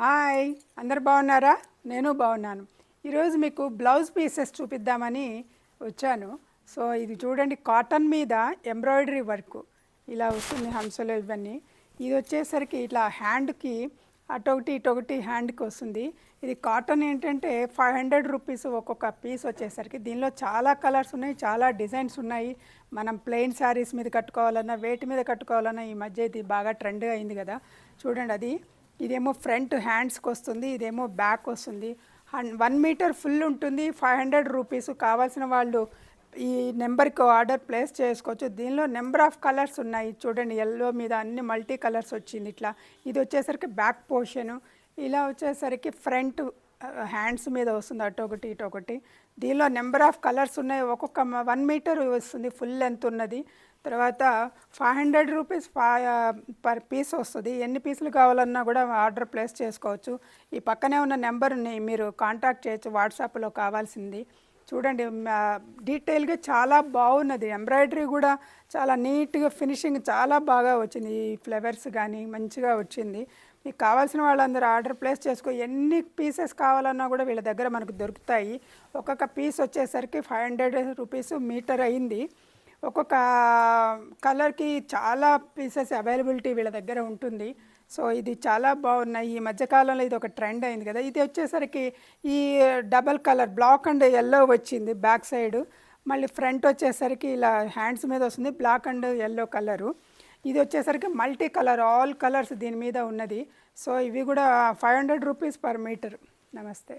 Hi, అందరు బాగున్నారా? నేను బాగున్నాను. ఈరోజు మీకు బ్లౌజ్ పీసెస్ చూపిద్దామని వచ్చాను. సో ఇది చూడండి, కాటన్ మీద ఎంబ్రాయిడరీ వర్క్ ఇలా వస్తుంది, హంసలు ఇవన్నీ. ఇది వచ్చేసరికి ఇట్లా హ్యాండ్కి అటొకటి ఇటొకటి హ్యాండ్కి వస్తుంది. ఇది కాటన్ ఏంటంటే 500 రూపీస్ ఒక్కొక్క పీస్ వచ్చేసరికి. దీనిలో చాలా కలర్స్ ఉన్నాయి, చాలా డిజైన్స్ ఉన్నాయి. మనం ప్లెయిన్ శారీస్ మీద కట్టుకోవాలన్నా, వేటి మీద కట్టుకోవాలన్నా ఈ మధ్య ఇది బాగా ట్రెండ్గా అయింది కదా. చూడండి, అది ఇదేమో ఫ్రంట్ హ్యాండ్స్కి వస్తుంది, ఇదేమో బ్యాక్ వస్తుంది. 1 మీటర్ ఫుల్ ఉంటుంది. 500 రూపీస్. కావాల్సిన వాళ్ళు ఈ నెంబర్కి ఆర్డర్ ప్లేస్ చేసుకోవచ్చు. దీనిలో నెంబర్ ఆఫ్ కలర్స్ ఉన్నాయి. చూడండి, ఎల్లో మీద అన్ని మల్టీ కలర్స్ వచ్చింది ఇట్లా. ఇది వచ్చేసరికి బ్యాక్ పోర్షను. ఇలా వచ్చేసరికి ఫ్రంట్ హ్యాండ్స్ మీద వస్తుంది, అటొకటి ఇటొకటి. దీనిలో నెంబర్ ఆఫ్ కలర్స్ ఉన్నాయి. ఒక్కొక్క 1 మీటర్ వస్తుంది, ఫుల్ లెంత్ ఉన్నది. తర్వాత 500 రూపీస్ పర్ పీస్ వస్తుంది. ఎన్ని పీసులు కావాలన్నా కూడా ఆర్డర్ ప్లేస్ చేసుకోవచ్చు. ఈ పక్కనే ఉన్న నెంబర్ని మీరు కాంటాక్ట్ చేయొచ్చు వాట్సాప్లో కావాల్సింది. చూడండి, డీటెయిల్గా చాలా బాగున్నది. ఎంబ్రాయిడరీ కూడా చాలా నీట్గా, ఫినిషింగ్ చాలా బాగా వచ్చింది. ఈ ఫ్లవర్స్ కానీ మంచిగా వచ్చింది. మీకు కావాల్సిన వాళ్ళందరూ ఆర్డర్ ప్లేస్ చేసుకో. ఎన్ని పీసెస్ కావాలన్నా కూడా వీళ్ళ దగ్గర మనకు దొరుకుతాయి. ఒక్కొక్క పీస్ వచ్చేసరికి 500 రూపీస్ మీటర్ అయింది. ఒక్కొక్క కలర్కి చాలా పీసెస్ అవైలబిలిటీ వీళ్ళ దగ్గర ఉంటుంది. సో ఇది చాలా బాగున్నాయి. ఈ మధ్యకాలంలో ఇది ఒక ట్రెండ్ అయింది కదా. ఇది వచ్చేసరికి ఈ double colour black and yellow వచ్చింది బ్యాక్ సైడ్. మళ్ళీ ఫ్రంట్ వచ్చేసరికి ఇలా హ్యాండ్స్ మీద వస్తుంది, బ్లాక్ అండ్ ఎల్లో కలరు. ఇది వచ్చేసరికి మల్టీ కలర్, ఆల్ కలర్స్ దీని మీద ఉన్నది. సో ఇవి కూడా 500 రూపీస్ పర్ మీటర్. నమస్తే.